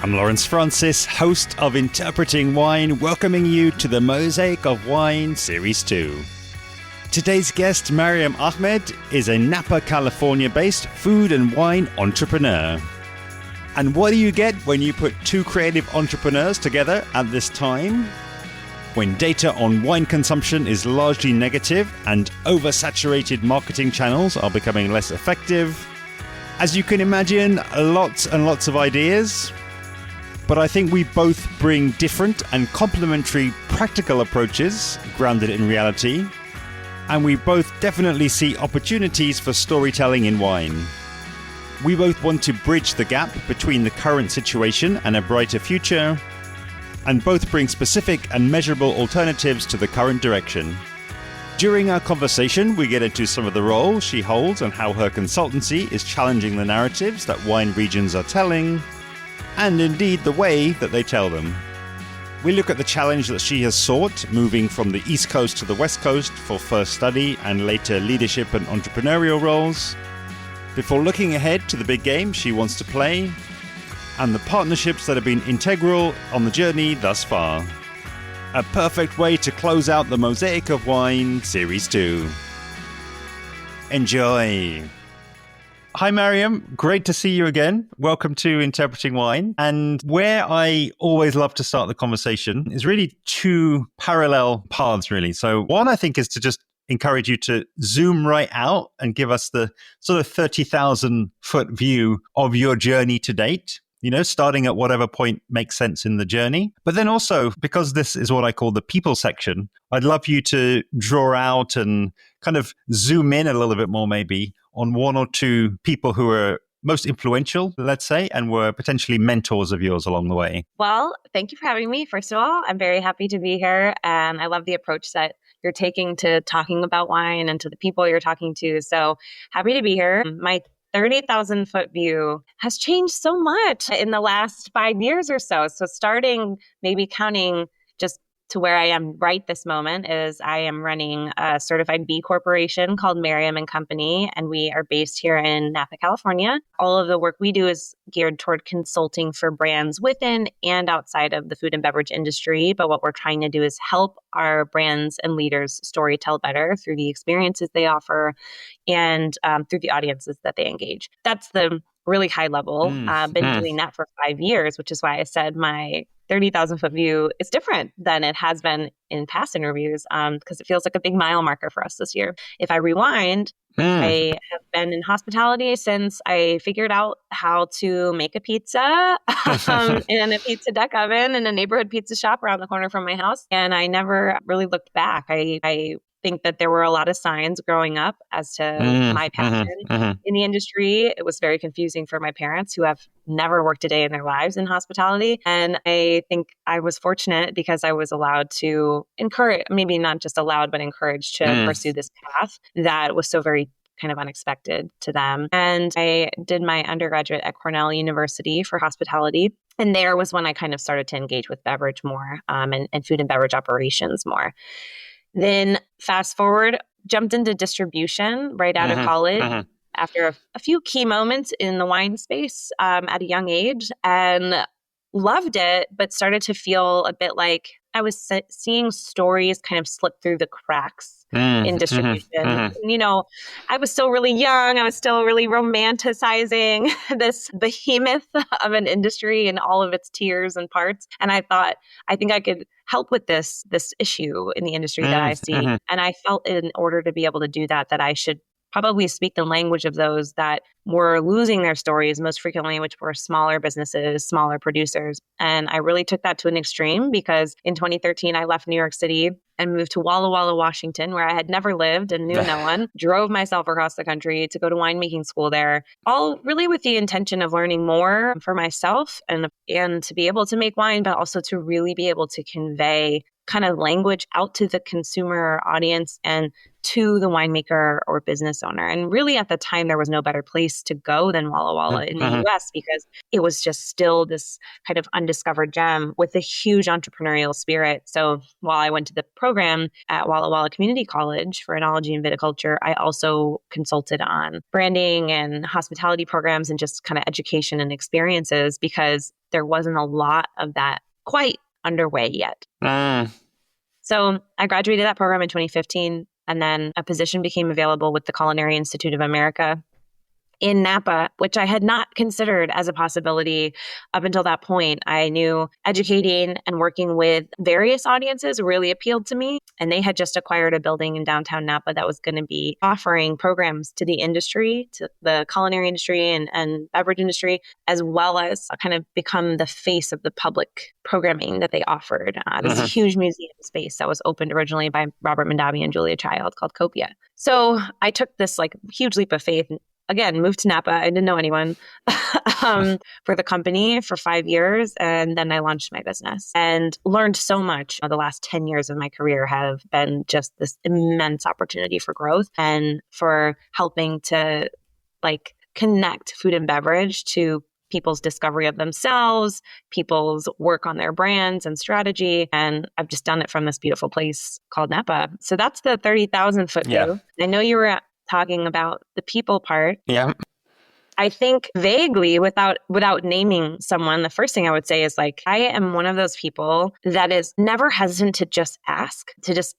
I'm Lawrence Francis, host of Interpreting Wine, welcoming you to the Mosaic of Wine Series 2. Today's guest, Maryam Ahmed, is a Napa, California-based food and wine entrepreneur. And what do you get when you put two creative entrepreneurs together at this time? When data on wine consumption is largely negative and oversaturated marketing channels are becoming less effective. As you can imagine, lots and lots of ideas. But I think we both bring different and complementary practical approaches grounded in reality. And we both definitely see opportunities for storytelling in wine. We both want to bridge the gap between the current situation and a brighter future, and both bring specific and measurable alternatives to the current direction. During our conversation, we get into some of the roles she holds and how her consultancy is challenging the narratives that wine regions are telling, and indeed the way that they tell them. We look at the challenge that she has sought, moving from the East Coast to the West Coast for first study and later leadership and entrepreneurial roles, before looking ahead to the big game she wants to play, and the partnerships that have been integral on the journey thus far. A perfect way to close out the Mosaic of Wine Series 2. Enjoy! Hi Maryam, great to see you again. Welcome to Interpreting Wine. And where I always love to start the conversation is really two parallel paths, really. So one, I think, is to just encourage you to zoom right out and give us the sort of 30,000 foot view of your journey to date, you know, starting at whatever point makes sense in the journey. But then also, because this is what I call the people section, I'd love you to draw out and kind of zoom in a little bit more maybe on one or two people who are most influential, let's say, and were potentially mentors of yours along the way. Well, thank you for having me. First of all, I'm very happy to be here. And I love the approach that you're taking to talking about wine and to the people you're talking to. So happy to be here. My 30,000 foot view has changed so much in the last 5 years or so. So starting maybe counting just to where I am right this moment is I am running a certified B corporation called Maryam Company, and we are based here in Napa, California. All of the work we do is geared toward consulting for brands within and outside of the food and beverage industry. But what we're trying to do is help our brands and leaders storytell better through the experiences they offer and through the audiences that they engage. That's the really high level. I've been doing that for 5 years, which is why I said my 30,000 foot view is different than it has been in past interviews because it feels like a big mile marker for us this year. If I rewind, I have been in hospitality since I figured out how to make a pizza in a pizza deck oven in a neighborhood pizza shop around the corner from my house. And I never really looked back. I think that there were a lot of signs growing up as to my passion in the industry. It was very confusing for my parents who have never worked a day in their lives in hospitality. And I think I was fortunate because I was allowed to encourage, maybe not just allowed, but encouraged to pursue this path that was so very kind of unexpected to them. And I did my undergraduate at Cornell University for hospitality. And there was when I kind of started to engage with beverage more and food and beverage operations more. Then fast forward, jumped into distribution right out of college after a few key moments in the wine space at a young age and loved it, but started to feel a bit like I was seeing stories kind of slip through the cracks in distribution. You know, I was still really young. I was still really romanticizing this behemoth of an industry and all of its tiers and parts. And I thought, I think I could help with this issue in the industry that I see. And I felt in order to be able to do that, that I should probably speak the language of those that were losing their stories most frequently, which were smaller businesses, smaller producers. And I really took that to an extreme because in 2013, I left New York City and moved to Walla Walla, Washington, where I had never lived and knew no one, drove myself across the country to go to winemaking school there, all really with the intention of learning more for myself and to be able to make wine, but also to really be able to convey kind of language out to the consumer audience and to the winemaker or business owner. And really at the time, there was no better place to go than Walla Walla in the US, because it was just still this kind of undiscovered gem with a huge entrepreneurial spirit. So while I went to the program at Walla Walla Community College for enology and viticulture, I also consulted on branding and hospitality programs and just kind of education and experiences, because there wasn't a lot of that quite underway yet. So I graduated that program in 2015. And then a position became available with the Culinary Institute of America in Napa, which I had not considered as a possibility up until that point. I knew educating and working with various audiences really appealed to me. And they had just acquired a building in downtown Napa that was going to be offering programs to the industry, to the culinary industry and beverage industry, as well as kind of become the face of the public programming that they offered. This huge museum space that was opened originally by Robert Mondavi and Julia Child called Copia. So I took this huge leap of faith. Again, moved to Napa. I didn't know anyone for the company for 5 years. And then I launched my business and learned so much. The last 10 years of my career have been just this immense opportunity for growth and for helping to connect food and beverage to people's discovery of themselves, people's work on their brands and strategy. And I've just done it from this beautiful place called Napa. So that's the 30,000 foot view. I know you were talking about the people part. Yeah. I think vaguely, without naming someone, the first thing I would say is I am one of those people that is never hesitant to just ask, to just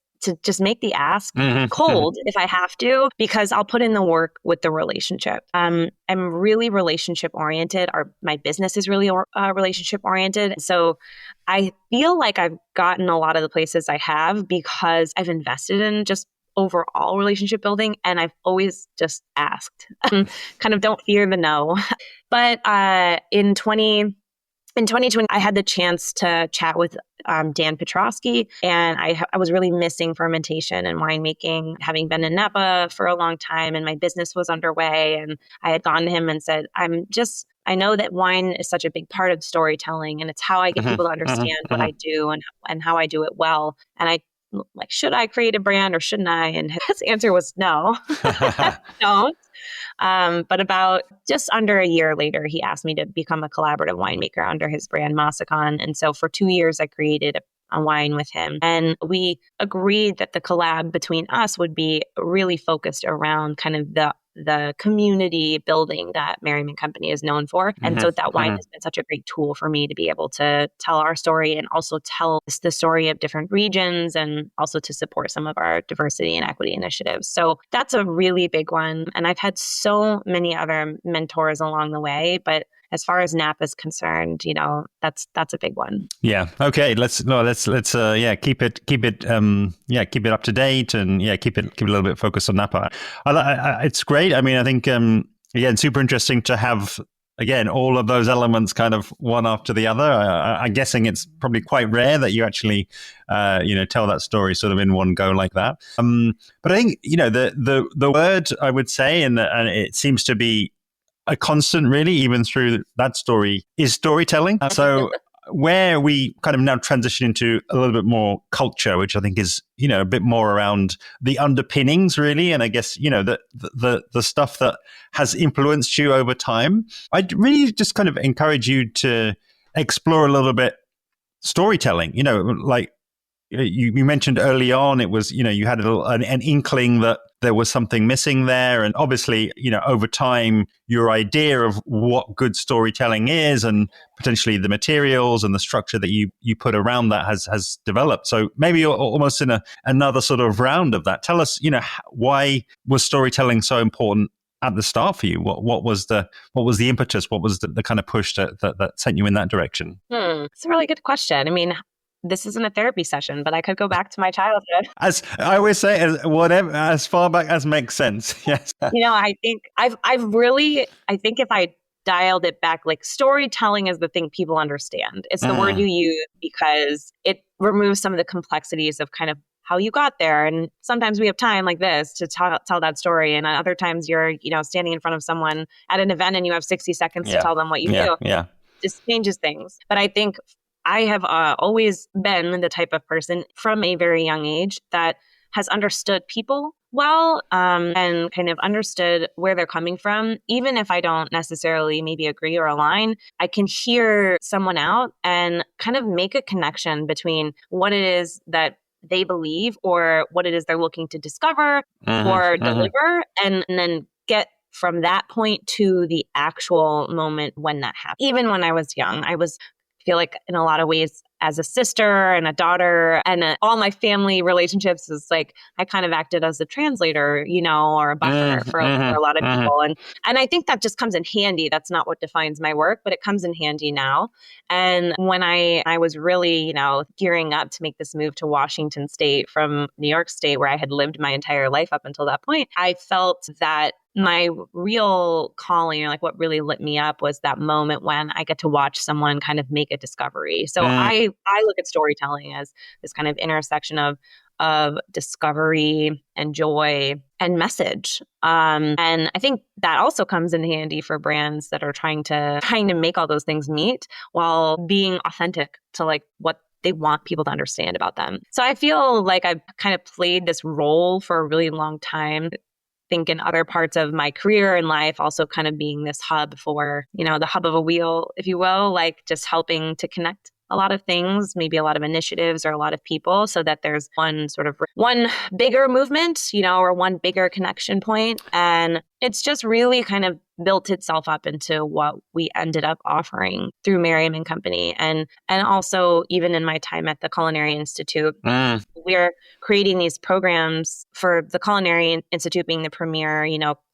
make the ask cold if I have to, because I'll put in the work with the relationship. I'm really relationship oriented. My business is really relationship oriented. So I feel like I've gotten a lot of the places I have because I've invested in just overall relationship building. And I've always just asked, kind of don't fear the no. But in 2020, I had the chance to chat with Dan Petrosky, and I was really missing fermentation and winemaking, having been in Napa for a long time, and my business was underway. And I had gone to him and said, I know that wine is such a big part of storytelling, and it's how I get people to understand what I do and how I do it well. And should I create a brand or shouldn't I? And his answer was no, don't. But about just under a year later, he asked me to become a collaborative winemaker under his brand Massacon. And so for 2 years, I created a wine with him. And we agreed that the collab between us would be really focused around kind of the community building that Maryam Company is known for. And so that wine has been such a great tool for me to be able to tell our story and also tell the story of different regions and also to support some of our diversity and equity initiatives. So that's a really big one. And I've had so many other mentors along the way, but as far as Napa is concerned, that's a big one. Yeah. Okay. Let's keep it up to date and keep it a little bit focused on Napa. It's great. I mean, I think again, super interesting to have again all of those elements kind of one after the other. I'm guessing it's probably quite rare that you actually tell that story sort of in one go like that. But I think the word I would say, and it seems to be a constant really, even through that story, is storytelling. So where we kind of now transition into a little bit more culture, which I think is, a bit more around the underpinnings really. And I guess, the stuff that has influenced you over time. I'd really just kind of encourage you to explore a little bit storytelling, you mentioned early on, it was, you had an inkling that there was something missing there. And obviously, over time, your idea of what good storytelling is and potentially the materials and the structure that you put around that has developed. So maybe you're almost in another sort of round of that. Tell us, why was storytelling so important at the start for you? What was the impetus? What was the kind of push that sent you in that direction? It's a really good question. I mean, this isn't a therapy session, but I could go back to my childhood. As I always say, as far back as makes sense. Yes. I think I think if I dialed it back, storytelling is the thing people understand. It's the word you use because it removes some of the complexities of kind of how you got there. And sometimes we have time like this to tell that story. And other times you're, standing in front of someone at an event and you have 60 seconds to tell them what you do. Yeah. Just changes things. But I think I have always been the type of person from a very young age that has understood people well, and kind of understood where they're coming from. Even if I don't necessarily maybe agree or align, I can hear someone out and kind of make a connection between what it is that they believe or what it is they're looking to discover or deliver, and then get from that point to the actual moment when that happened. Even when I was young, I feel like in a lot of ways as a sister and a daughter and all my family relationships is like I kind of acted as a translator, or a buffer for a lot of people. And I think that just comes in handy. That's not what defines my work, but it comes in handy now. And when I was really, gearing up to make this move to Washington State from New York State, where I had lived my entire life up until that point, I felt that my real calling, or like what really lit me up, was that moment when I get to watch someone kind of make a discovery. So I look at storytelling as this kind of intersection of discovery and joy and message. And I think that also comes in handy for brands that are trying to make all those things meet while being authentic to like what they want people to understand about them. So I feel like I've kind of played this role for a really long time. Think in other parts of my career and life, also kind of being this hub for, the hub of a wheel, if you will, like just helping to connect a lot of things, maybe a lot of initiatives or a lot of people, so that there's one bigger movement, or one bigger connection point. And it's just really kind of built itself up into what we ended up offering through Maryam Company. And also even in my time at the Culinary Institute, we're creating these programs for the Culinary Institute being the premier,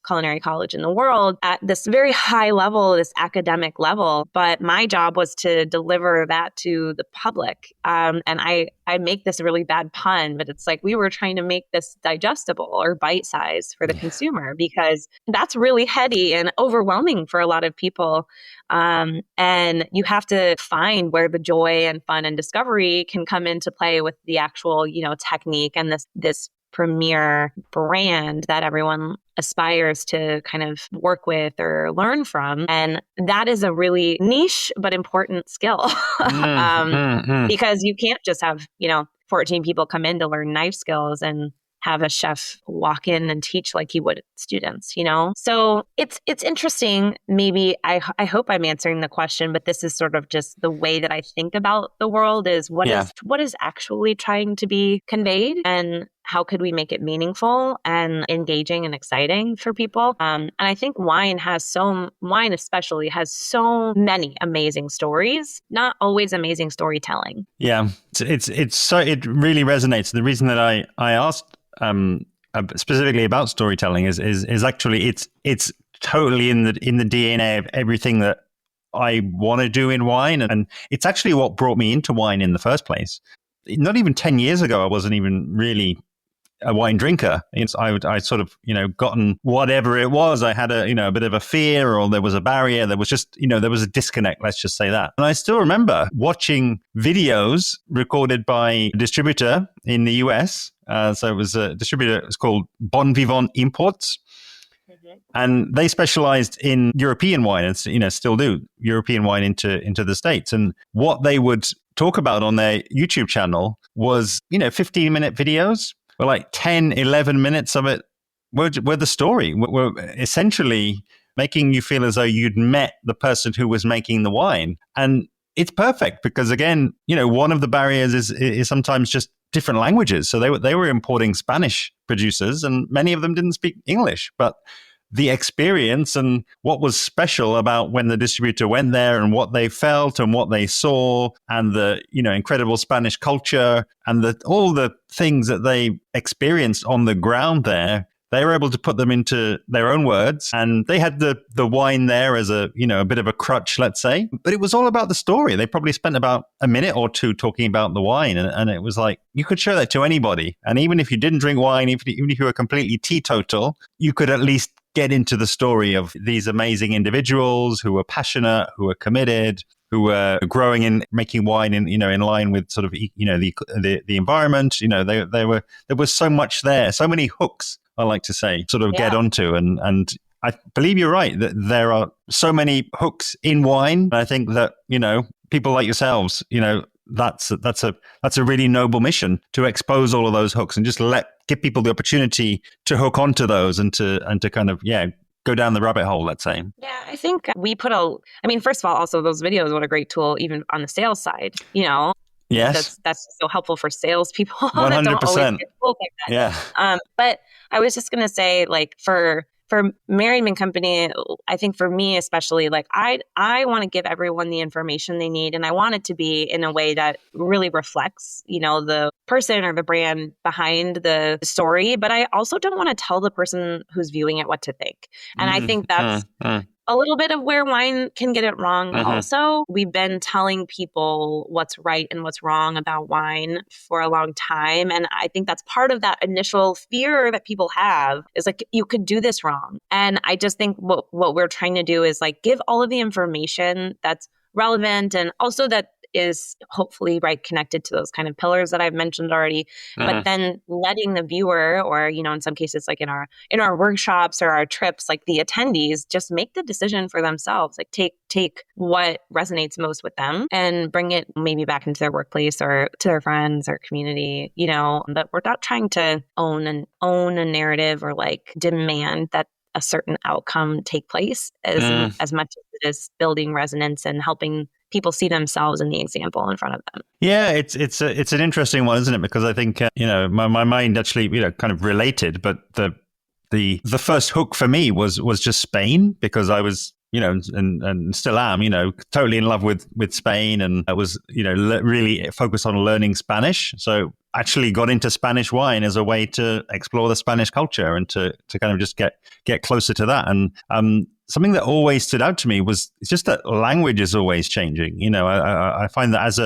culinary college in the world at this very high level, this academic level. But my job was to deliver that to the public. And I make this really bad pun, but it's like we were trying to make this digestible or bite-sized for the consumer, because that's really heady and overwhelming for a lot of people. And you have to find where the joy and fun and discovery can come into play with the actual, technique and this premier brand that everyone aspires to kind of work with or learn from. And that is a really niche but important skill, because you can't just have, 14 people come in to learn knife skills and have a chef walk in and teach like he would students, So it's interesting. Maybe I hope I'm answering the question, but this is sort of just the way that I think about the world is what is actually trying to be conveyed, and how could we make it meaningful and engaging and exciting for people? And I think wine especially has so many amazing stories, not always amazing storytelling. Yeah, it's so, it really resonates. The reason that I asked specifically about storytelling is actually it's totally in the DNA of everything that I want to do in wine, and it's actually what brought me into wine in the first place. Not even 10 years ago, I wasn't even really a wine drinker. I sort of, gotten whatever it was. I had a bit of a fear, or there was a barrier. There was just, there was a disconnect. Let's just say that. And I still remember watching videos recorded by a distributor in the US. So it was a distributor. It was called Bon Vivant Imports. And they specialized in European wine and, still do European wine into the States. And what they would talk about on their YouTube channel was, 15-minute videos. Well, like 10, 11 minutes of it were the story. Were essentially making you feel as though you'd met the person who was making the wine. And it's perfect because, again, one of the barriers is sometimes just different languages. So they were importing Spanish producers, and many of them didn't speak English. But the experience and what was special about when the distributor went there and what they felt and what they saw, and the incredible Spanish culture and all the things that they experienced on the ground there, they were able to put them into their own words. And they had the wine there as a bit of a crutch, let's say, but it was all about the story. They probably spent about a minute or two talking about the wine, and it was like you could show that to anybody. And even if you didn't drink wine, even if you were completely teetotal, you could at least get into the story of these amazing individuals who were passionate, who were committed, who were growing and making wine in line with sort of the environment. There was so much there, so many hooks, I like to say, sort of get onto, and I believe you're right that there are so many hooks in wine. I think that people like yourselves, that's a really noble mission to expose all of those hooks and just give people the opportunity to hook onto those and to kind of go down the rabbit hole, let's say. Yeah, I think first of all, also those videos, what a great tool, even on the sales side, Yes. That's so helpful for salespeople that don't always 100%. get tools like that. Yeah. But I was just gonna say, like for Maryam Company, I think for me especially, like I want to give everyone the information they need, and I want it to be in a way that really reflects, the person or the brand behind the story. But I also don't want to tell the person who's viewing it what to think, and I think that's a little bit of where wine can get it wrong. Also, we've been telling people what's right and what's wrong about wine for a long time. And I think that's part of that initial fear that people have is like, you could do this wrong. And I just think what we're trying to do is like give all of the information that's relevant and also that is hopefully connected to those kind of pillars that I've mentioned already, but then letting the viewer or, in some cases, like in our workshops or our trips, like the attendees just make the decision for themselves, like take what resonates most with them and bring it maybe back into their workplace or to their friends or community, but we're not trying to own a narrative or like demand that a certain outcome take place as much as it is building resonance and helping people see themselves in the example in front of them. Yeah, it's an interesting one, isn't it? Because I think my mind actually kind of related, but the first hook for me was just Spain, because I was and still am totally in love with Spain, and I was really focused on learning Spanish. So actually got into Spanish wine as a way to explore the Spanish culture and to kind of just get closer to that. And something that always stood out to me was it's just that language is always changing. I find that as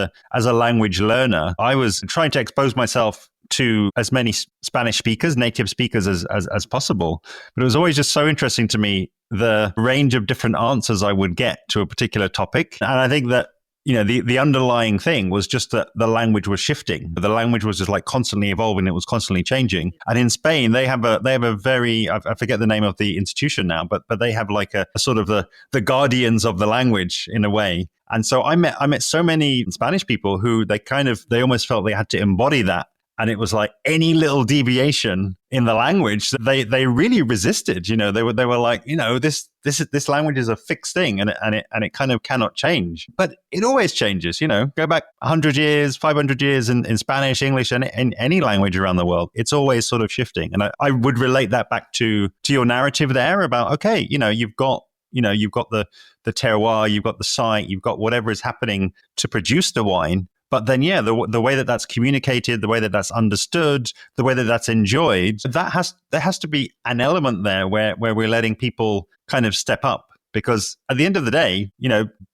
a language learner, I was trying to expose myself to as many Spanish speakers, native speakers as possible. But it was always just so interesting to me, the range of different answers I would get to a particular topic. And I think that the underlying thing was just that the language was shifting. The language was just like constantly evolving. It was constantly changing. And in Spain, they have a very, I forget the name of the institution now, but they have like a sort of the guardians of the language in a way. And so I met so many Spanish people who they almost felt they had to embody that. And it was like any little deviation in the language, they really resisted. They were like, this language is a fixed thing, and it kind of cannot change. But it always changes. Go back 100 years, 500 years in Spanish, English, and in any language around the world, it's always sort of shifting. And I would relate that back to your narrative there about okay, you've got the terroir, you've got the site, you've got whatever is happening to produce the wine. But then, the way that that's communicated, the way that that's understood, the way that that's enjoyed, there has to be an element there where we're letting people kind of step up. Because at the end of the day,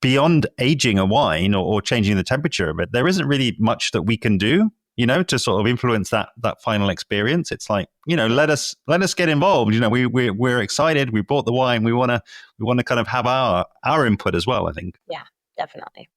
beyond aging a wine or changing the temperature of it, there isn't really much that we can do, to sort of influence that final experience. It's like, let us get involved. We're excited. We bought the wine. We want to kind of have our input as well, I think. Yeah, definitely.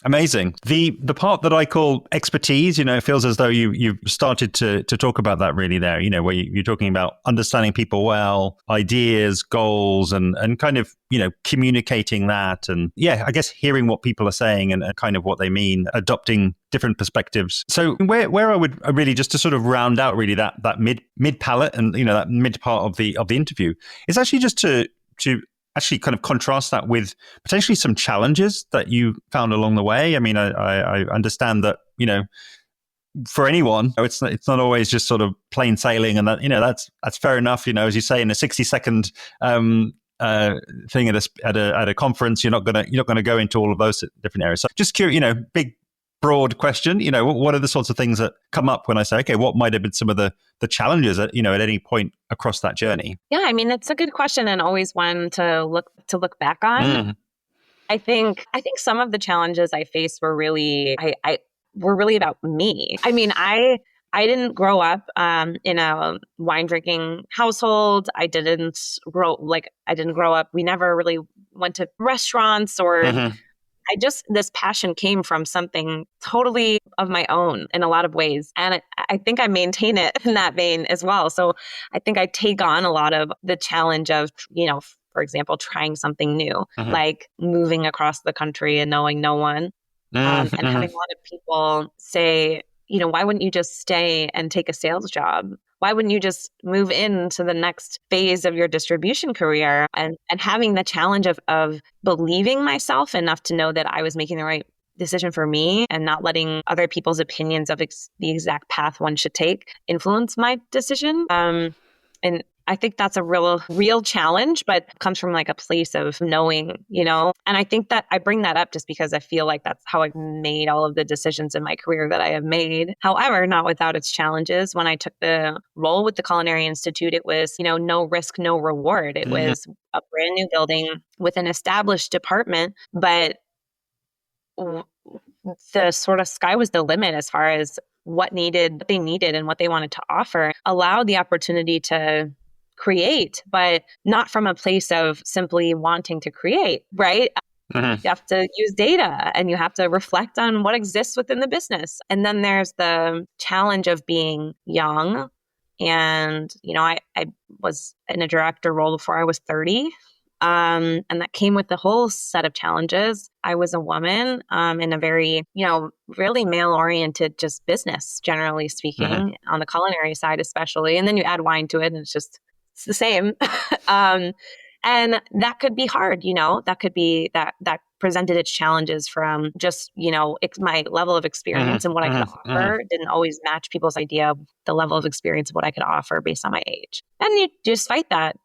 Amazing. The part that I call expertise, it feels as though you've started to talk about that really there, where you're talking about understanding people well, ideas, goals, and kind of, communicating that. And I guess hearing what people are saying and kind of what they mean, adopting different perspectives. So where I would really just to sort of round out really that mid palette and, that mid part of the interview is actually just to actually kind of contrast that with potentially some challenges that you found along the way. I mean, I understand that, for anyone, it's not always just sort of plain sailing, and that, that's fair enough. As you say, in a 60-second thing at a conference, you're not gonna go into all of those different areas. So just curious, big broad question, what are the sorts of things that come up when I say, okay, what might have been some of the challenges at any point across that journey? Yeah, I mean, it's a good question and always one to look back on. I think some of the challenges I faced were really, were really about me. I mean, I didn't grow up in a wine drinking household. I didn't grow up. We never really went to restaurants or this passion came from something totally of my own in a lot of ways. And I think I maintain it in that vein as well. So I think I take on a lot of the challenge of, for example, trying something new, like moving across the country and knowing no one. And having a lot of people say, why wouldn't you just stay and take a sales job? Why wouldn't you just move into the next phase of your distribution career? And having the challenge of believing myself enough to know that I was making the right decision for me and not letting other people's opinions of the exact path one should take influence my decision. And I think that's a real challenge, but comes from like a place of knowing, and I think that I bring that up just because I feel like that's how I've made all of the decisions in my career that I have made. However, not without its challenges. When I took the role with the Culinary Institute, it was, no risk, no reward. It was a brand new building with an established department, but the sort of sky was the limit as far as what they needed and what they wanted to offer, allowed the opportunity to create, but not from a place of simply wanting to create, right? You have to use data and you have to reflect on what exists within the business. And then there's the challenge of being young. And, I was in a director role before I was 30. And that came with a whole set of challenges. I was a woman in a very, really male-oriented just business, generally speaking, on the culinary side especially. And then you add wine to it and it's the same. And that could be hard, that could be that presented its challenges from just, my level of experience and what I could offer didn't always match people's idea of the level of experience of what I could offer based on my age. And you just fight that,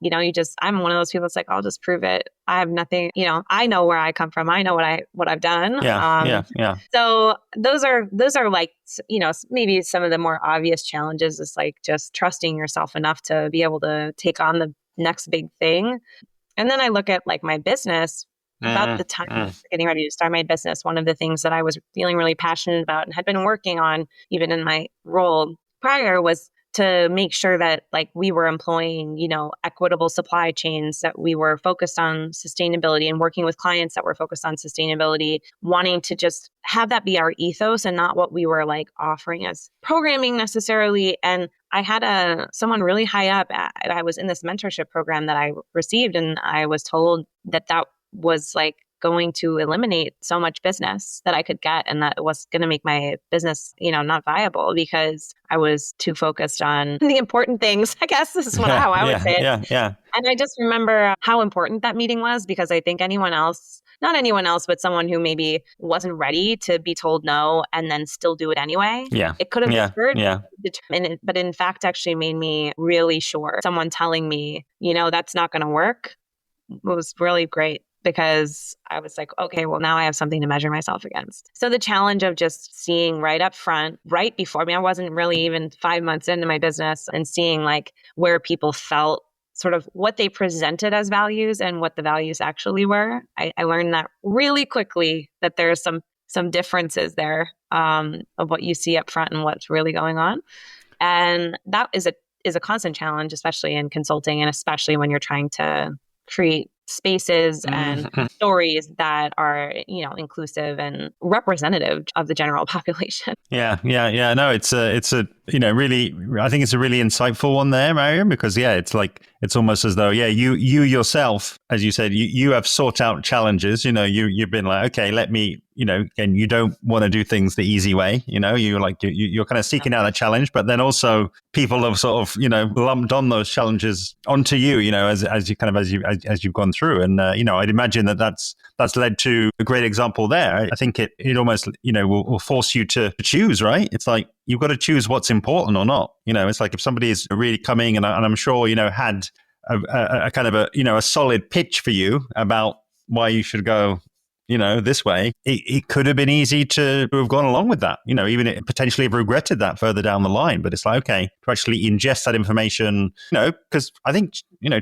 I'm one of those people that's like, I'll just prove it. I have nothing, I know where I come from. I know what I've done. Yeah. So those are like, maybe some of the more obvious challenges is like just trusting yourself enough to be able to take on the next big thing. And then I look at like my business. About the time I was getting ready to start my business, one of the things that I was feeling really passionate about and had been working on even in my role prior was to make sure that like we were employing, equitable supply chains, that we were focused on sustainability and working with clients that were focused on sustainability, wanting to just have that be our ethos and not what we were like offering as programming necessarily. And I had someone really high up. I was in this mentorship program that I received, and I was told that was like going to eliminate so much business that I could get, and that was going to make my business, not viable because I was too focused on the important things. I guess this is how I would say it. Yeah. And I just remember how important that meeting was, because I think not anyone else, but someone who maybe wasn't ready to be told no and then still do it anyway. Yeah. It could have hurt, Yeah. but in fact actually made me really sure. Someone telling me, that's not going to work was really great, because I was like, okay, well, now I have something to measure myself against. So the challenge of just seeing right up front, right before me, I wasn't really even 5 months into my business, and seeing like where people felt, sort of what they presented as values and what the values actually were. I learned that really quickly, that there's some differences there of what you see up front and what's really going on. And that is a constant challenge, especially in consulting, and especially when you're trying to create spaces and stories that are, inclusive and representative of the general population. Yeah. No, it's a really, I think it's a really insightful one there, Maryam, because it's almost as though, you yourself, as you said, you have sought out challenges. You've been like, okay, let me, and you don't want to do things the easy way. You're kind of seeking out a challenge, but then also people have sort of, lumped on those challenges onto you, as you've gone through. And, I'd imagine that's led to a great example there. I think it almost, will force you to choose, right? It's like, you've got to choose what's important or not. It's like if somebody is really coming and I'm sure, had a kind of a solid pitch for you about why you should go, this way, it could have been easy to have gone along with that, even potentially have regretted that further down the line. But it's like, okay, to actually ingest that information, because I think,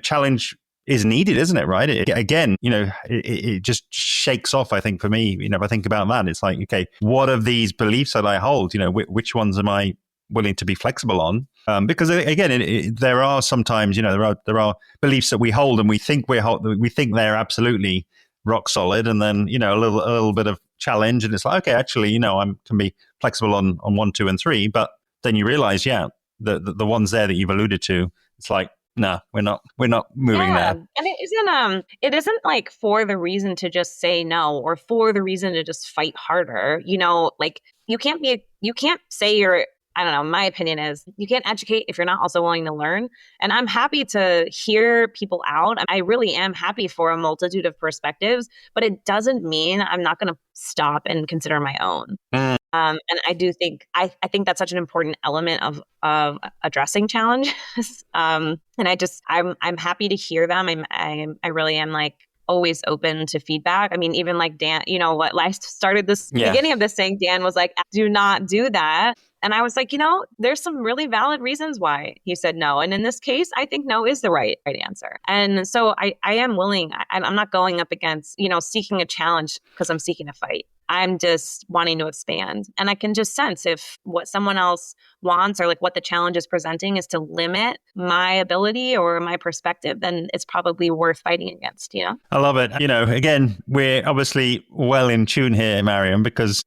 challenge is needed, isn't it? Right. It just shakes off, I think, for me, if I think about that, it's like, okay, what of these beliefs that I hold, which ones am I willing to be flexible on? Because again, there are sometimes, there are beliefs that we hold and we think they're absolutely rock solid, and then a little bit of challenge, and it's like, okay, actually, I can be flexible on 1, 2, and 3, but then you realize, the ones there that you've alluded to, it's like, no, we're not moving Yeah. there. And it isn't like for the reason to just say no or for the reason to just fight harder. Like you can't say you're I don't know, my opinion is you can't educate if you're not also willing to learn. And I'm happy to hear people out. I really am happy for a multitude of perspectives, but it doesn't mean I'm not going to stop and consider my own. Mm. And I do think I think that's such an important element of addressing challenges. And I'm happy to hear them. I really am like always open to feedback. I mean, even like Dan, what I started this Yeah. beginning of this saying, Dan was like, do not do that. And I was like, there's some really valid reasons why he said no. And in this case, I think no is the right answer. And so I am willing, I'm not going up against, seeking a challenge because I'm seeking a fight. I'm just wanting to expand. And I can just sense if what someone else wants or like what the challenge is presenting is to limit my ability or my perspective, then it's probably worth fighting against, I love it. Again, we're obviously well in tune here, Maryam, because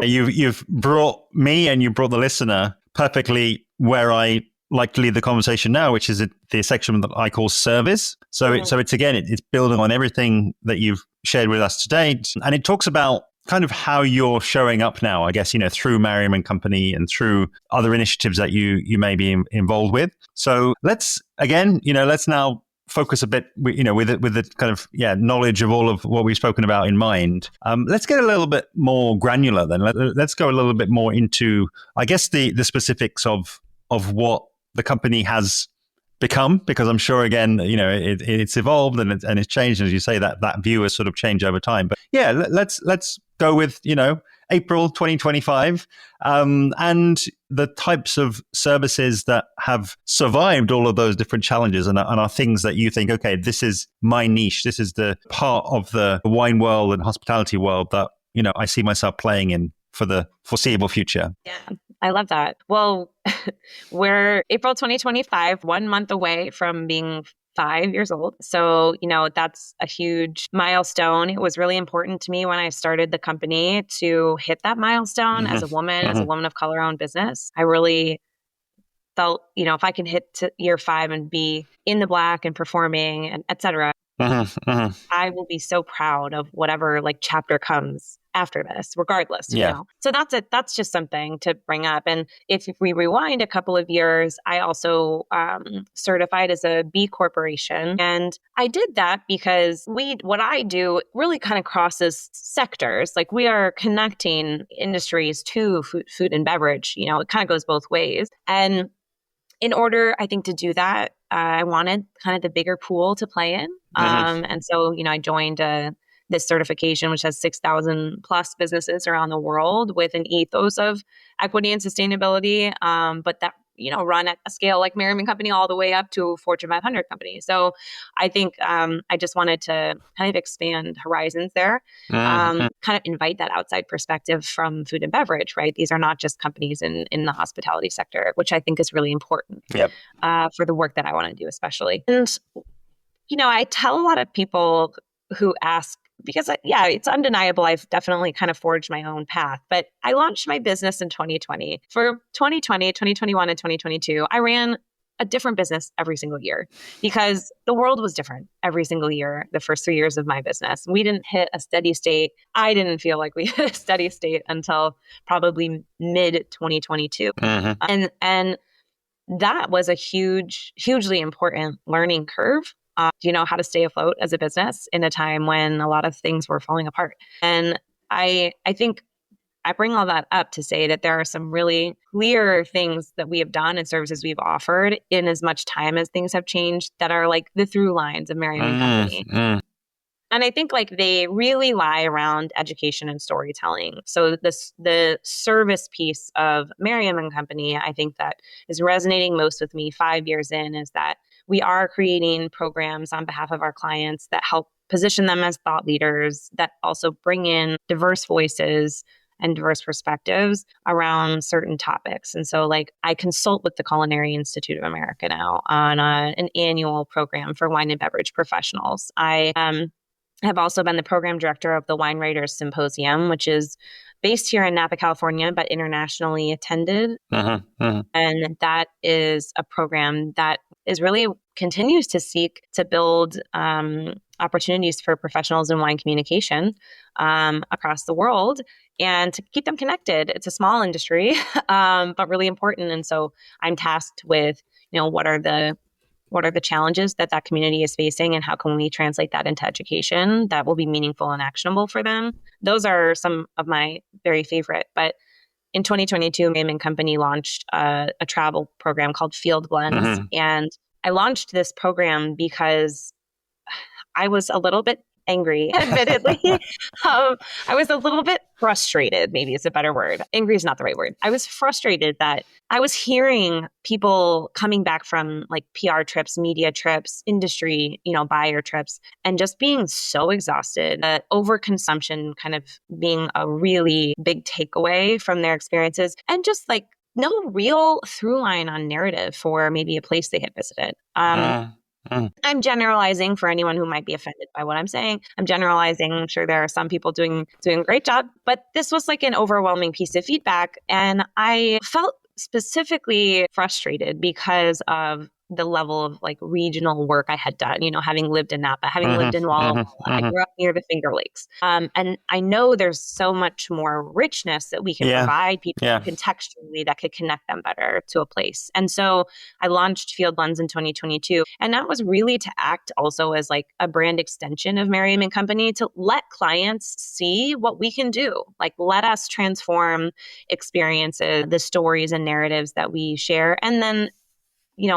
you've brought me and you brought the listener perfectly where I like to lead the conversation now, which is the section that I call service. So it's building on everything that you've shared with us today. And it talks about kind of how you're showing up now, I guess, through Maryam Company and through other initiatives that you may be involved with. So let's now focus a bit, with the kind of knowledge of all of what we've spoken about in mind. Let's get a little bit more granular then. Let's go a little bit more into, I guess, the specifics of what the company has become, because I'm sure, again, it's evolved and it's changed. As you say, that view has sort of changed over time. But yeah, let's go with, April 2025, and the types of services that have survived all of those different challenges and are things that you think, okay, this is my niche. This is the part of the wine world and hospitality world that, I see myself playing in for the foreseeable future. Yeah, I love that. Well, we're April 2025, 1 month away from being 5 years old. So, that's a huge milestone. It was really important to me when I started the company to hit that milestone as a woman, as a woman of color-owned business. I really felt, if I can hit to year 5 and be in the black and performing and et cetera, I will be so proud of whatever like chapter comes after this, regardless. So that's just something to bring up. And if we rewind a couple of years, I also certified as a B Corporation. And I did that because what I do really kind of crosses sectors. Like we are connecting industries to food and beverage. It kind of goes both ways. And in order, I think, to do that, I wanted kind of the bigger pool to play in. And so, I joined this certification, which has 6,000 plus businesses around the world with an ethos of equity and sustainability, but that, run at a scale like Maryam Company all the way up to a Fortune 500 company. So I think I just wanted to kind of expand horizons there, kind of invite that outside perspective from food and beverage, right? These are not just companies in the hospitality sector, which I think is really important for the work that I want to do, especially. And, I tell a lot of people who ask, because it's undeniable, I've definitely kind of forged my own path, but I launched my business in 2020. For 2020, 2021, and 2022, I ran a different business every single year because the world was different every single year, the first 3 years of my business. We didn't hit a steady state. I didn't feel like we hit a steady state until probably mid 2022. And that was a hugely important learning curve. How to stay afloat as a business in a time when a lot of things were falling apart. And I think I bring all that up to say that there are some really clear things that we have done and services we've offered in as much time as things have changed that are like the through lines of Maryam Company. And I think like they really lie around education and storytelling. So the service piece of Maryam Company, I think that is resonating most with me 5 years in, is that we are creating programs on behalf of our clients that help position them as thought leaders, that also bring in diverse voices and diverse perspectives around certain topics. And so like I consult with the Culinary Institute of America now on an annual program for wine and beverage professionals. I have also been the program director of the Wine Writers Symposium, which is based here in Napa, California, but internationally attended. And that is a program that is really continues to seek to build opportunities for professionals in wine communication across the world and to keep them connected. It's a small industry, but really important. And so I'm tasked with, what are the challenges that community is facing, and how can we translate that into education that will be meaningful and actionable for them? Those are some of my very favorite. But in 2022, Maryam Company launched a travel program called Field Blends. And I launched this program because I was a little bit angry, admittedly. I was a little bit frustrated, maybe is a better word. Angry is not the right word. I was frustrated that I was hearing people coming back from like PR trips, media trips, industry, buyer trips, and just being so exhausted. Overconsumption kind of being a really big takeaway from their experiences, and just like no real through line on narrative for maybe a place they had visited. I'm generalizing for anyone who might be offended by what I'm saying. I'm generalizing. I'm sure there are some people doing a great job, but this was like an overwhelming piece of feedback. And I felt specifically frustrated because of the level of like regional work I had done, having lived in Napa, having lived in Walla Walla. I grew up near the Finger Lakes. And I know there's so much more richness that we can provide people contextually that could connect them better to a place. And so I launched Field Blends in 2022. And that was really to act also as like a brand extension of Maryam Company, to let clients see what we can do. Like, let us transform experiences, the stories and narratives that we share. And then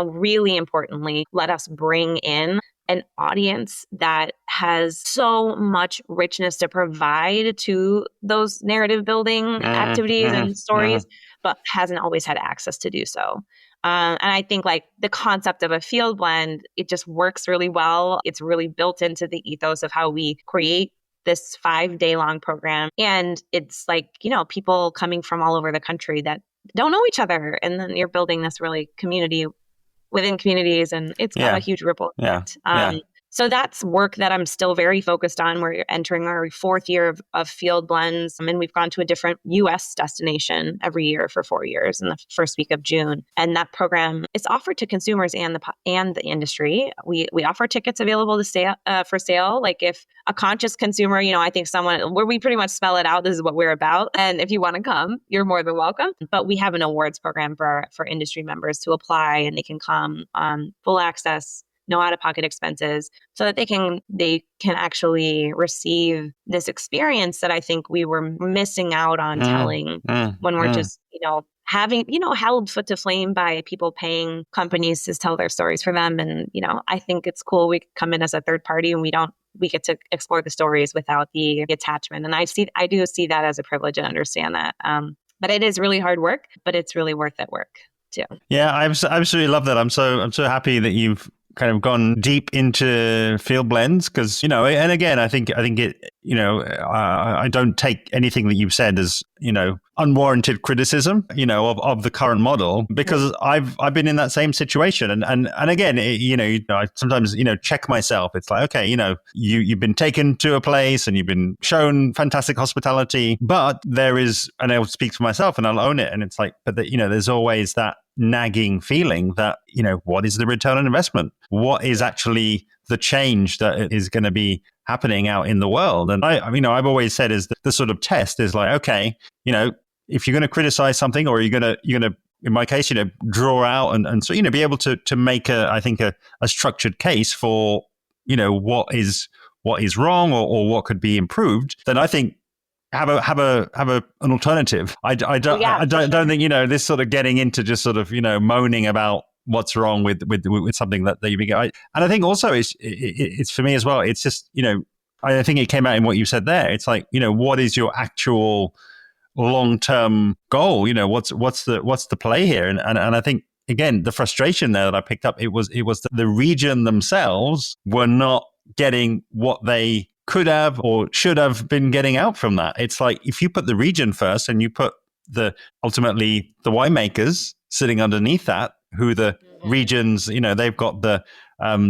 really importantly, let us bring in an audience that has so much richness to provide to those narrative building activities and stories, but hasn't always had access to do so. And I think like the concept of a field blend, it just works really well. It's really built into the ethos of how we create this 5-day long program. And it's like, people coming from all over the country that don't know each other. And then you're building this really community within communities, and it's got a huge ripple effect. So that's work that I'm still very focused on. We're entering our 4th year of Field Blends, and we've gone to a different U.S. destination every year for 4 years in the first week of June. And that program is offered to consumers and the industry. We offer tickets available to for sale. Like if a conscious consumer, I think where we pretty much spell it out, this is what we're about. And if you want to come, you're more than welcome. But we have an awards program for industry members to apply, and they can come full access, no out-of-pocket expenses, so that they can actually receive this experience that I think we were missing out on telling when we're just, having, held foot to flame by people paying companies to tell their stories for them. And, I think it's cool. We come in as a third party and we get to explore the stories without the attachment. And I do see that as a privilege and understand that. But it is really hard work, but it's really worth that work too. Yeah, I absolutely love that. I'm so happy that you've kind of gone deep into Field Blends, because and again, I think it, I don't take anything that you've said as unwarranted criticism of the current model, because I've been in that same situation, and again, I sometimes check myself. It's like, okay, you've been taken to a place and you've been shown fantastic hospitality, but there is, and I'll speak for myself and I'll own it, and it's like, but there's always that nagging feeling that what is the return on investment? What is actually the change that is going to be happening out in the world? And I've always said is the sort of test is like, okay, if you're going to criticize something, or you're going to in my case, draw out and so be able to make a structured case for what is wrong or what could be improved, then I think have an alternative. I don't think this sort of getting into just sort of moaning about what's wrong with something that you begin. And I think also it's for me as well. It's just I think it came out in what you said there. It's like what is your actual long-term goal? What's the play here? And I think again the frustration there that I picked up, it was that the region themselves were not getting what they could have or should have been getting out from that. It's like if you put the region first and you put ultimately the winemakers sitting underneath that, who the regions, they've got the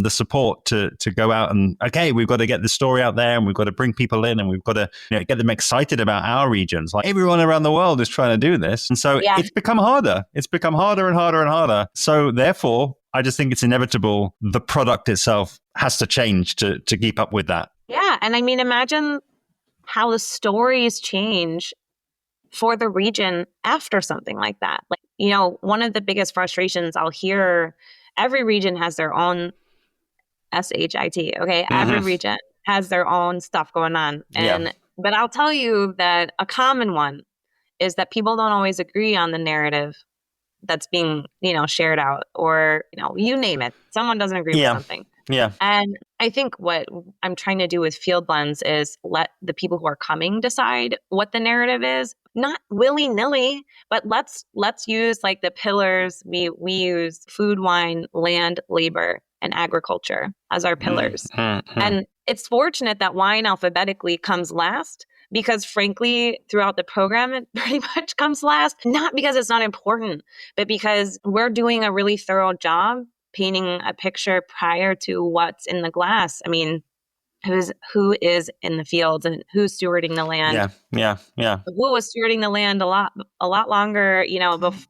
support to go out and, okay, we've got to get the story out there and we've got to bring people in and we've got to get them excited about our regions. Like everyone around the world is trying to do this. And so it's become harder. It's become harder and harder and harder. So therefore, I just think it's inevitable. The product itself has to change to keep up with that. Yeah. And I mean, imagine how the stories change for the region after something like that. Like, one of the biggest frustrations I'll hear, every region has their own SHIT. Okay. Every region has their own stuff going on. But I'll tell you that a common one is that people don't always agree on the narrative that's being, shared out, or, you name it. Someone doesn't agree with something. Yeah. And I think what I'm trying to do with Field Blends is let the people who are coming decide what the narrative is, not willy-nilly, but let's use like the pillars. We use food, wine, land, labor, and agriculture as our pillars. And it's fortunate that wine alphabetically comes last, because frankly, throughout the program, it pretty much comes last, not because it's not important, but because we're doing a really thorough job painting a picture prior to what's in the glass. I mean, who is in the fields and who's stewarding the land? Yeah. Who was stewarding the land a lot longer,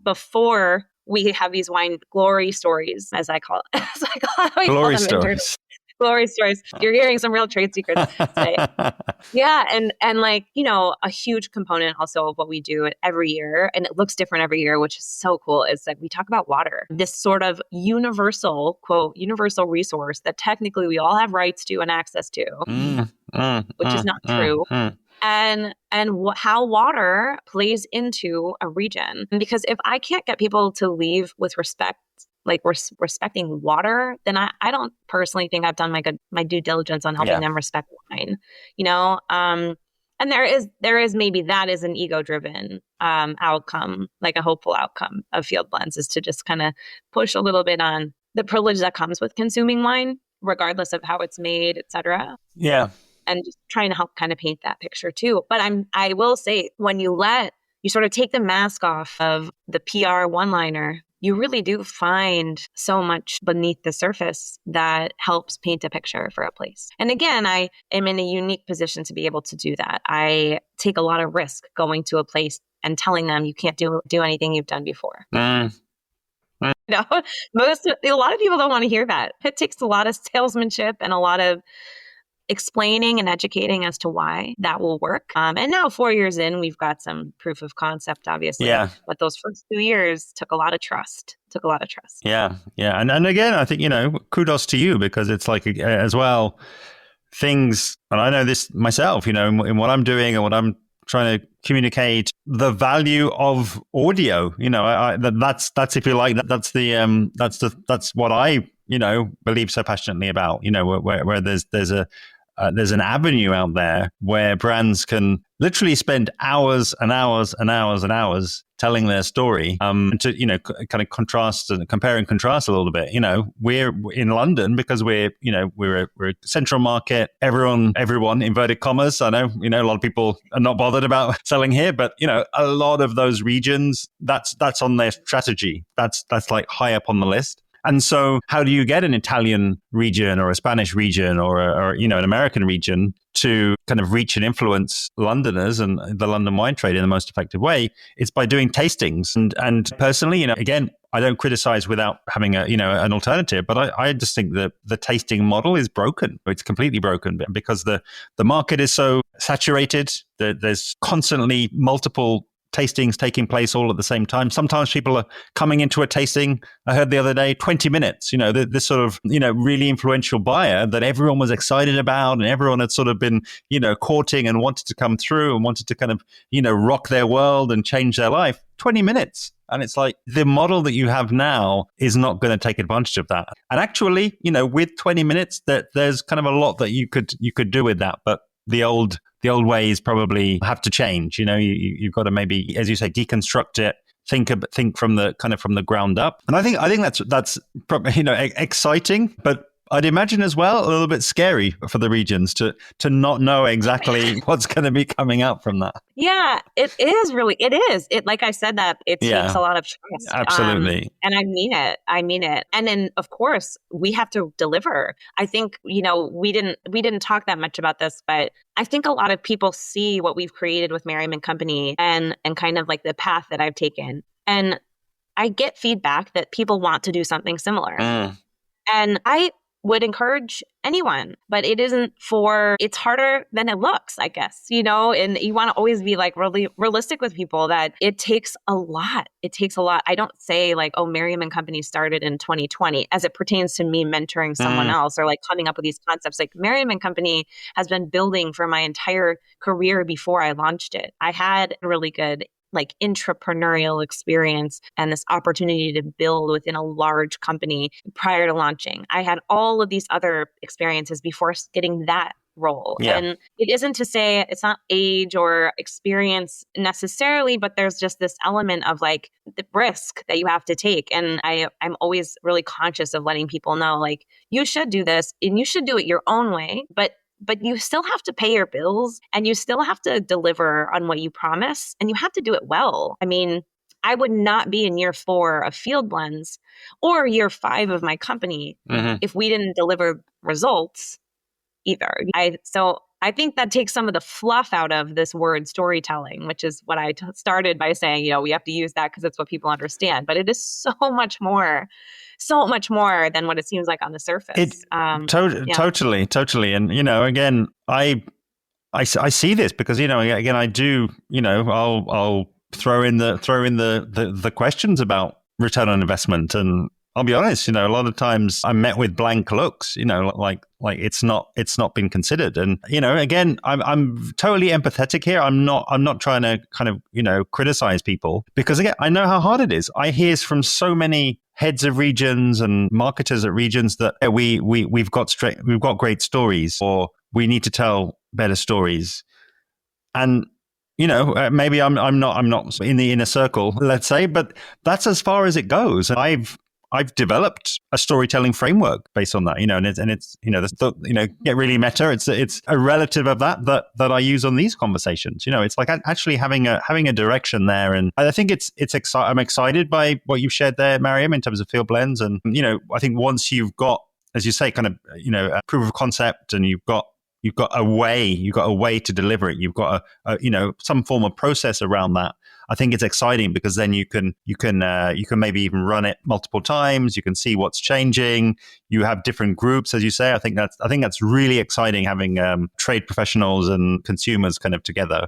before we have these wine glory stories, as I call it. Glory stories. Glory stories. You're hearing some real trade secrets today. Yeah. And like, a huge component also of what we do every year, and it looks different every year, which is so cool, is that we talk about water, this sort of universal, quote, universal resource that technically we all have rights to and access to, which is not true. And how water plays into a region. Because if I can't get people to leave with respect, like respecting water, then I don't personally think I've done my due diligence on helping them respect wine, and there is maybe that is an ego-driven outcome, like a hopeful outcome of Field Blends, is to just kind of push a little bit on the privilege that comes with consuming wine, regardless of how it's made, et cetera. Yeah. And just trying to help kind of paint that picture too. But I will say, when you sort of take the mask off of the PR one-liner, you really do find so much beneath the surface that helps paint a picture for a place. And again, I am in a unique position to be able to do that. I take a lot of risk going to a place and telling them you can't do anything you've done before. A lot of people don't want to hear that. It takes a lot of salesmanship and a lot of explaining and educating as to why that will work. And now 4 years in, we've got some proof of concept, obviously. Yeah. But those first 2 years took a lot of trust. Yeah. And again, I think, kudos to you, because it's like, as well, things, and I know this myself, in what I'm doing and what I'm trying to communicate, the value of audio, that's if you like, that's what I, believe so passionately about, where there's an avenue out there where brands can literally spend hours and hours and hours and hours telling their story, to, kind of contrast and compare and contrast a little bit. We're in London because we're a central market. Everyone, inverted commas. I know, a lot of people are not bothered about selling here, but, a lot of those regions, that's on their strategy. That's like high up on the list. And so how do you get an Italian region or a Spanish region or an American region to kind of reach and influence Londoners and the London wine trade in the most effective way? It's by doing tastings. And personally, again, I don't criticize without having an alternative, but I just think that the tasting model is broken. It's completely broken because the market is so saturated that there's constantly multiple tastings taking place all at the same time. Sometimes people are coming into a tasting, I heard the other day, 20 minutes, this sort of, really influential buyer that everyone was excited about and everyone had sort of been, courting and wanted to come through and wanted to kind of, rock their world and change their life. 20 minutes. And it's like the model that you have now is not going to take advantage of that. And actually, with 20 minutes, there's kind of a lot that you could do with that. But the old ways probably have to change. You've got to maybe, as you say, deconstruct it, think from the ground up. And I think that's probably, exciting, but I'd imagine as well a little bit scary for the regions to not know exactly what's going to be coming out from that. Yeah, it is. It, like I said, that it takes a lot of trust. Absolutely. And I mean it. And then of course we have to deliver. I think, we didn't talk that much about this, but I think a lot of people see what we've created with Maryam Company and kind of like the path that I've taken. And I get feedback that people want to do something similar. Mm. And I would encourage anyone, but it's harder than it looks, I guess, and you want to always be like really realistic with people that it takes a lot. It takes a lot. I don't say like, oh, Maryam Company started in 2020 as it pertains to me mentoring someone else or like coming up with these concepts. Like Maryam Company has been building for my entire career before I launched it. I had a really good like intrapreneurial experience and this opportunity to build within a large company prior to launching. I had all of these other experiences before getting that role. Yeah. And it isn't to say it's not age or experience necessarily, but there's just this element of like the risk that you have to take. And I'm always really conscious of letting people know, like, you should do this and you should do it your own way, but you still have to pay your bills and you still have to deliver on what you promise and you have to do it well. I mean, I would not be in year 4 of Field Blends or year 5 of my company if we didn't deliver results either. So I think that takes some of the fluff out of this word storytelling, which is what I started by saying, we have to use that because it's what people understand. But it is so much more than what it seems like on the surface. Totally. And, again, I see this because, again, I do, I'll throw in the questions about return on investment. And I'll be honest, a lot of times I'm met with blank looks, like it's not been considered. And, again, I'm totally empathetic here. I'm not trying to kind of, criticize people because, again, I know how hard it is. I hear from so many heads of regions and marketers at regions that we've got great stories, or we need to tell better stories. And maybe I'm not in the inner circle, let's say, but that's as far as it goes. I've developed a storytelling framework based on that, and it's get really meta. It's a relative of that I use on these conversations. It's like actually having a direction there, and I think I'm excited by what you've shared there, Maryam, in terms of Field Blends, and I think once you've got, as you say, kind of a proof of concept, and you've got a way to deliver it. You've got some form of process around that. I think it's exciting because then you can maybe even run it multiple times. You can see what's changing. You have different groups, as you say. I think that's really exciting, having trade professionals and consumers kind of together.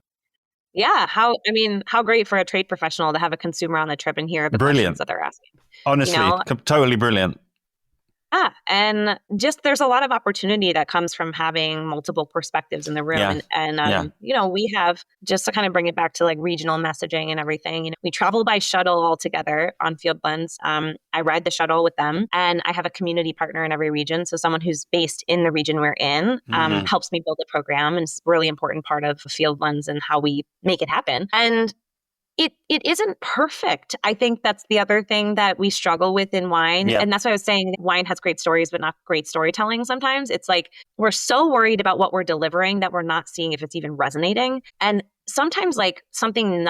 Yeah, how great for a trade professional to have a consumer on the trip and hear the questions that they're asking. Honestly, totally brilliant. And just there's a lot of opportunity that comes from having multiple perspectives in the room. And we have, just to kind of bring it back to like regional messaging and everything, we travel by shuttle all together on Field Blends. I ride the shuttle with them, and I have a community partner in every region. So someone who's based in the region we're in helps me build a program. And it's a really important part of Field Blends and how we make it happen. And it isn't perfect. I think that's the other thing that we struggle with in wine. Yeah. And that's why I was saying wine has great stories, but not great storytelling sometimes. It's like we're so worried about what we're delivering that we're not seeing if it's even resonating. And sometimes like something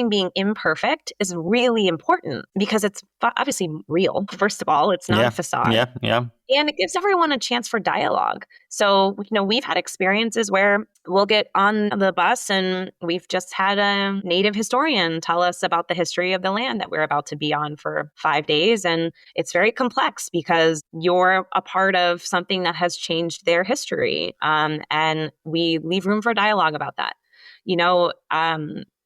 being imperfect is really important because it's obviously real. First of all, it's not a facade. Yeah. And it gives everyone a chance for dialogue. So, we've had experiences where we'll get on the bus and we've just had a native historian tell us about the history of the land that we're about to be on for 5 days. And it's very complex because you're a part of something that has changed their history. And we leave room for dialogue about that.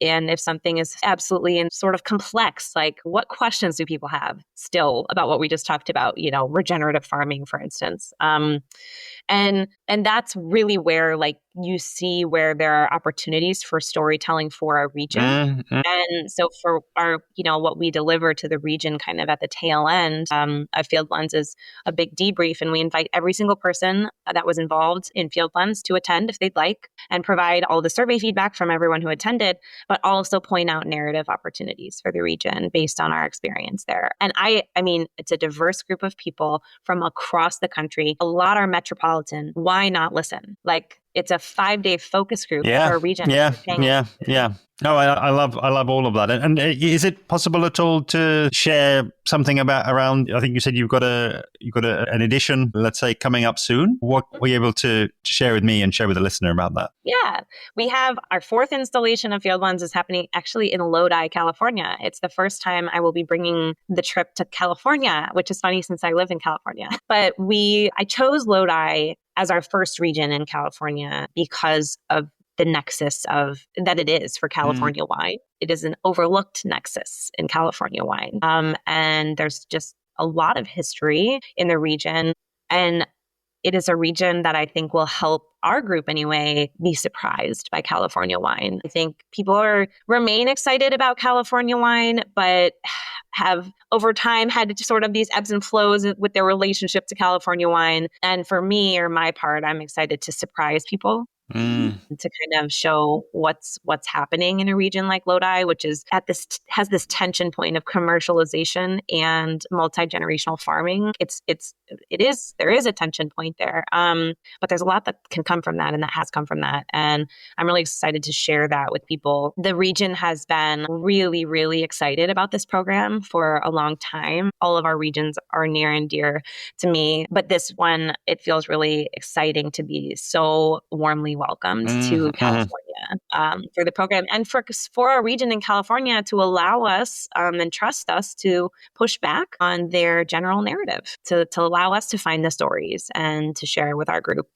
And if something is absolutely sort of complex, like what questions do people have still about what we just talked about, regenerative farming, for instance. And that's really where like you see where there are opportunities for storytelling for our region. And so for our, what we deliver to the region kind of at the tail end of Field Blends is a big debrief. And we invite every single person that was involved in Field Blends to attend if they'd like and provide all the survey feedback from everyone who attended, but also point out narrative opportunities for the region based on our experience there. And I mean, it's a diverse group of people from across the country. A lot are metropolitan. Why not listen? Like, it's a 5-day focus group Yeah, for a region. yeah. No, I love all of that. And is it possible at all to share something around? I think you said you've got an edition, let's say, coming up soon. What were you able to share with me and share with the listener about that? Yeah, we have our 4th installation of Field Blends is happening actually in Lodi, California. It's the first time I will be bringing the trip to California, which is funny since I live in California. But I chose Lodi as our first region in California because of the nexus of that it is for California wine. It is an overlooked nexus in California wine. And there's just a lot of history in the region. And it is a region that I think will help our group anyway be surprised by California wine. I think people remain excited about California wine, but have over time had sort of these ebbs and flows with their relationship to California wine. And for me, or my part, I'm excited to surprise people. To kind of show what's happening in a region like Lodi, which is has this tension point of commercialization and multi-generational farming. There is a tension point there, but there's a lot that can come from that, and that has come from that. And I'm really excited to share that with people. The region has been really, really excited about this program for a long time. All of our regions are near and dear to me, but this one, it feels really exciting to be so warmly welcomed to California for the program, and for our region in California to allow us and trust us to push back on their general narrative, to allow us to find the stories and to share with our group,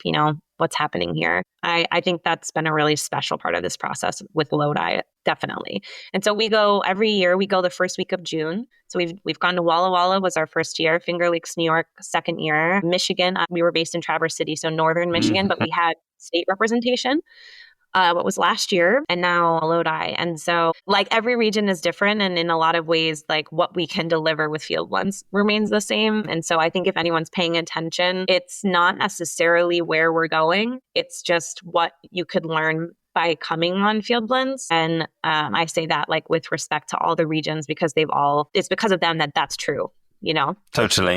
what's happening here. I think that's been a really special part of this process with Lodi, definitely. And so every year, we go the first week of June. So we've gone to Walla Walla was our first year, Finger Lakes, New York, second year, Michigan. We were based in Traverse City, so northern Michigan, but we had state representation. What was last year, and now Lodi. And so like every region is different. And in a lot of ways, like what we can deliver with Field Blends remains the same. And so I think if anyone's paying attention, it's not necessarily where we're going. It's just what you could learn by coming on Field Blends. And I say that like with respect to all the regions, because it's because of them that's true, Totally.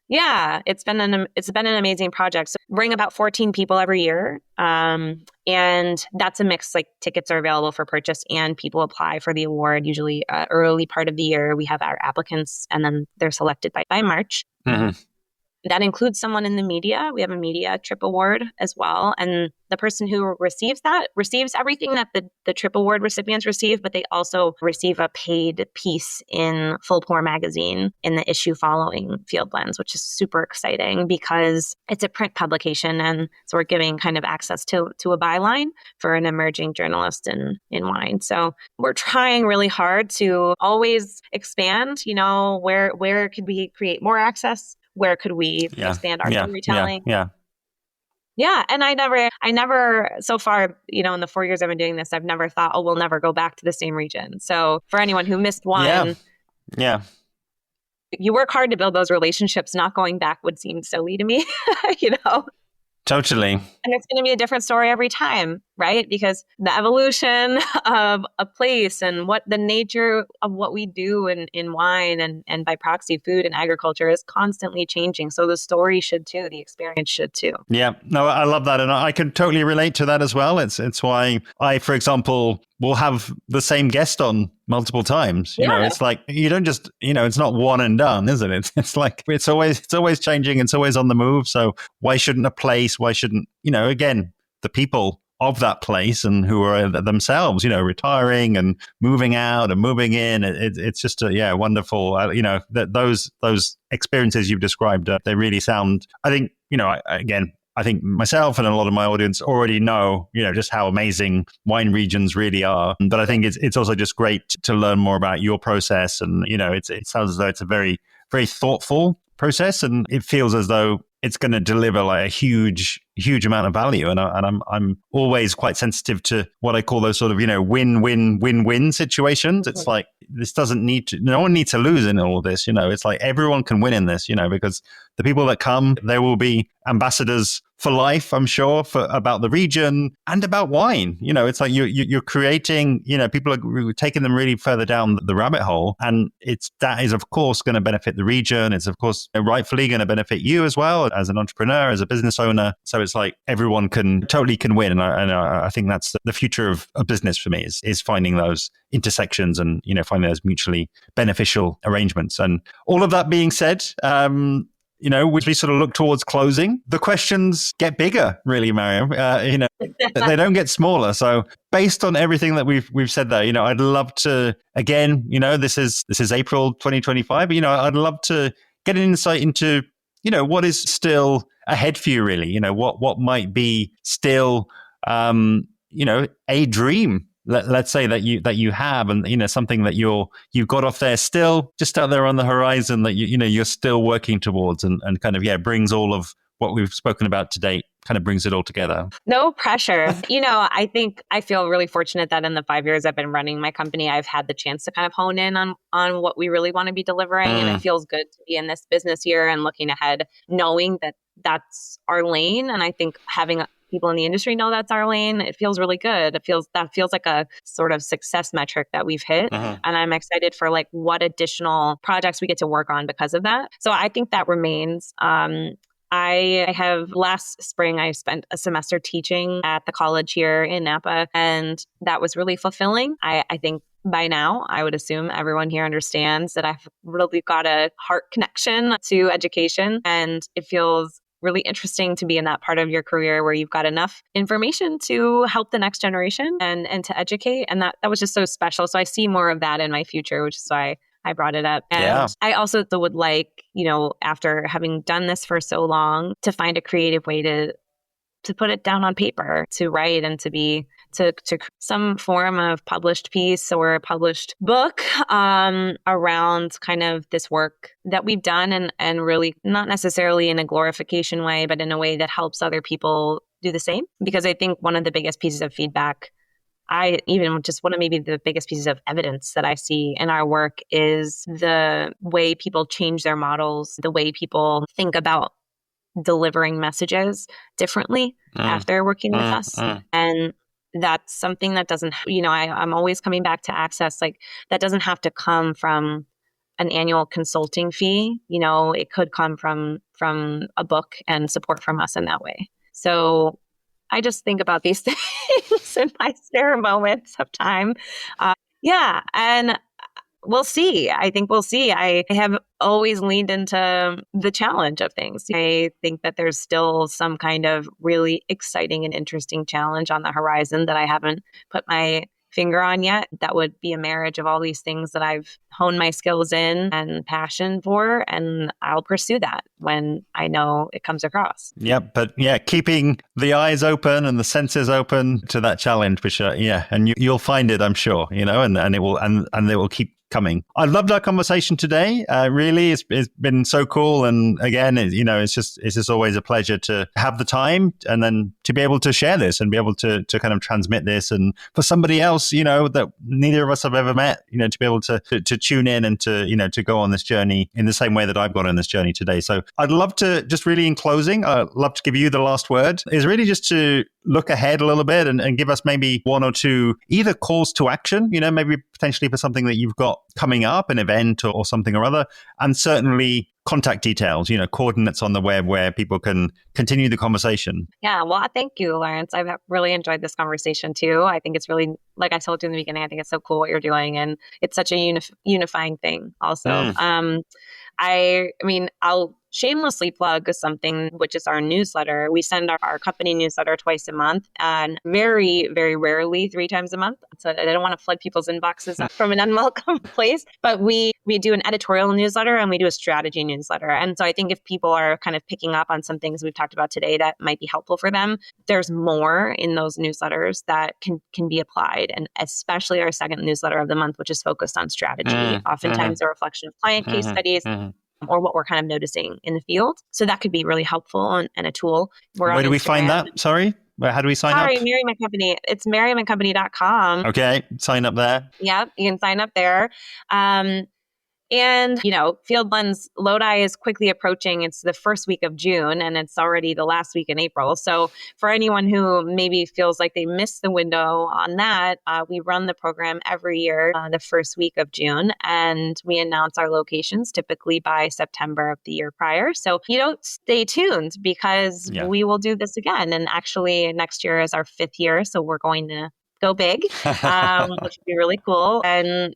Yeah, it's been an amazing project. So bring about 14 people every year. And that's a mix, like tickets are available for purchase and people apply for the award. Usually early part of the year, we have our applicants and then they're selected by March. That includes someone in the media. We have a media trip award as well. And the person who receives everything that the trip award recipients receive, but they also receive a paid piece in Full Pour magazine in the issue following Field Blends, which is super exciting because it's a print publication. And so we're giving kind of access to a byline for an emerging journalist in wine. So we're trying really hard to always expand, where could we create more access? Where could we expand our storytelling? Yeah. And I never, so far, in the 4 years I've been doing this, I've never thought, we'll never go back to the same region. So for anyone who missed one, you work hard to build those relationships. Not going back would seem silly to me, Totally. And it's going to be a different story every time, right? Because the evolution of a place and what the nature of what we do in wine and by proxy food and agriculture is constantly changing. So the story should too, the experience should too. Yeah, no, I love that. And I can totally relate to that as well. It's why I, for example, will have the same guest on multiple times. It's like, you don't just, it's not one and done, isn't it? It's like, it's always changing. It's always on the move. So why shouldn't again, the people of that place and who are themselves, retiring and moving out and moving in. It's just wonderful. That those experiences you've described, they really sound, I think, I think myself and a lot of my audience already know, just how amazing wine regions really are. But I think it's also just great to learn more about your process. And, it sounds as though it's a very, very thoughtful process. And it feels as though it's going to deliver like a huge amount of value. And I'm always quite sensitive to what I call those sort of, win-win situations. It's like, no one needs to lose in all of this. It's like everyone can win in this, because the people that come, they will be ambassadors for life, I'm sure, for about the region and about wine. It's like you're creating, people are taking them really further down the rabbit hole. And that is, of course, going to benefit the region. It's, of course, rightfully going to benefit you as well as an entrepreneur, as a business owner. So it's like everyone can win. And I think that's the future of business for me is finding those intersections and, finding those mutually beneficial arrangements. And all of that being said, we sort of look towards closing, the questions get bigger, really, Maryam. They don't get smaller. So based on everything that we've said there, I'd love to, again, this is April 2025, but, I'd love to get an insight into, what is still ahead for you, really, what might be still, a dream. Let's say that you have, and something that you've got off there still just out there on the horizon that you're still working towards, and kind of brings all of what we've spoken about today, kind of brings it all together. No pressure. I think I feel really fortunate that in the 5 years I've been running my company, I've had the chance to kind of hone in on what we really want to be delivering, and it feels good to be in this business year and looking ahead, knowing that that's our lane. And I think having people in the industry know that's our lane, it feels really good. That feels like a sort of success metric that we've hit. And I'm excited for like what additional projects we get to work on because of that. So I think that remains. Last spring, I spent a semester teaching at the college here in Napa, and that was really fulfilling. I think by now, I would assume everyone here understands that I've really got a heart connection to education, and it feels really interesting to be in that part of your career where you've got enough information to help the next generation and to educate. And that was just so special. So I see more of that in my future, which is why I brought it up. And I also would like, after having done this for so long, to find a creative way to put it down on paper, to write, and to some form of published piece or a published book around kind of this work that we've done, and really not necessarily in a glorification way, but in a way that helps other people do the same. Because I think one of the biggest pieces of feedback, one of maybe the biggest pieces of evidence that I see in our work is the way people change their models, the way people think about delivering messages differently after working with us. And that's something that doesn't, I'm always coming back to access, like that doesn't have to come from an annual consulting fee. It could come from a book and support from us in that way. So I just think about these things in my spare moments of time. And we'll see. I think we'll see. I have always leaned into the challenge of things. I think that there's still some kind of really exciting and interesting challenge on the horizon that I haven't put my finger on yet. That would be a marriage of all these things that I've honed my skills in and passion for, and I'll pursue that when I know it comes across. Keeping the eyes open and the senses open to that challenge, which and you'll find it, I'm sure, and it will keep coming. I loved our conversation today. Really, it's been so cool. And again, it's just always a pleasure to have the time and then to be able to share this and be able to kind of transmit this. And for somebody else, that neither of us have ever met, to be able to tune in and to go on this journey in the same way that I've gone on this journey today. So I'd love to just really in closing, I'd love to give you the last word, is really just to look ahead a little bit and give us maybe one or two either calls to action, maybe potentially for something that you've got coming up, an event or something or other, and certainly contact details, coordinates on the web where people can continue the conversation. Yeah, well, thank you, Lawrence. I've really enjoyed this conversation too. I think it's really, like I told you in the beginning, I think it's so cool what you're doing, and it's such a unifying thing also. I'll shamelessly plug something, which is our newsletter. We send our company newsletter twice a month, and very, very rarely 3 times a month. So I don't want to flood people's inboxes from an unwelcome place, but we do an editorial newsletter and we do a strategy newsletter. And so I think if people are kind of picking up on some things we've talked about today that might be helpful for them, there's more in those newsletters that can be applied. And especially our second newsletter of the month, which is focused on strategy, oftentimes a reflection of client case studies, or what we're kind of noticing in the field. So that could be really helpful and a tool. Where do we find that? Sorry? How do we sign up? Maryam Company. It's maryamandcompany.com. Okay. Sign up there. Yep. You can sign up there. And, Fieldlands Lodi is quickly approaching. It's the first week of June and it's already the last week in April. So for anyone who maybe feels like they missed the window on that, we run the program every year, the first week of June, and we announce our locations typically by September of the year prior. So, stay tuned because we will do this again. And actually next year is our 5th year. So we're going to go big, which would be really cool. And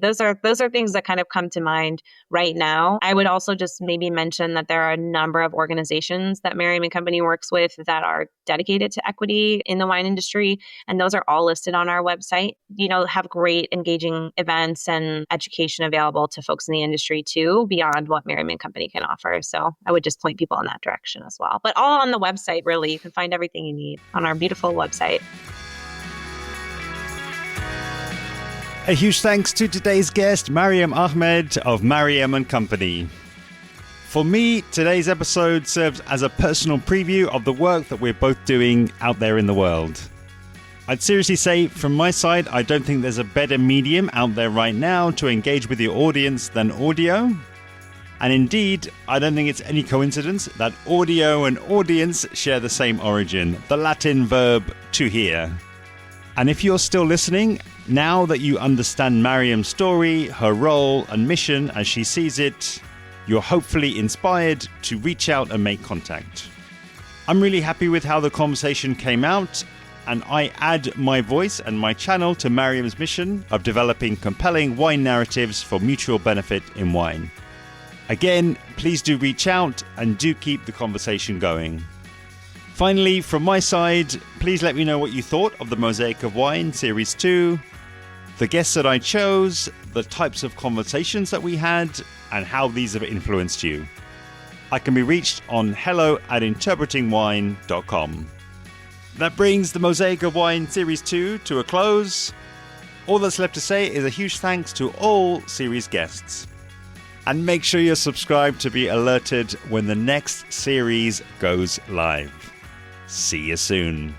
those are things that kind of come to mind right now. I would also just maybe mention that there are a number of organizations that Maryam Company works with that are dedicated to equity in the wine industry. And those are all listed on our website. Have great engaging events and education available to folks in the industry too, beyond what Maryam Company can offer. So I would just point people in that direction as well. But all on the website, really. You can find everything you need on our beautiful website. A huge thanks to today's guest, Maryam Ahmed of Maryam Company. For me, today's episode serves as a personal preview of the work that we're both doing out there in the world. I'd seriously say, from my side, I don't think there's a better medium out there right now to engage with your audience than audio. And indeed, I don't think it's any coincidence that audio and audience share the same origin, the Latin verb to hear. And if you're still listening, now that you understand Maryam's story, her role and mission as she sees it, you're hopefully inspired to reach out and make contact. I'm really happy with how the conversation came out, and I add my voice and my channel to Maryam's mission of developing compelling wine narratives for mutual benefit in wine. Again, please do reach out and do keep the conversation going. Finally, from my side, please let me know what you thought of the Mosaic of Wine Series 2, the guests that I chose, the types of conversations that we had, and how these have influenced you. I can be reached on hello@interpretingwine.com. That brings the Mosaic of Wine Series 2 to a close. All that's left to say is a huge thanks to all series guests. And make sure you're subscribed to be alerted when the next series goes live. See you soon.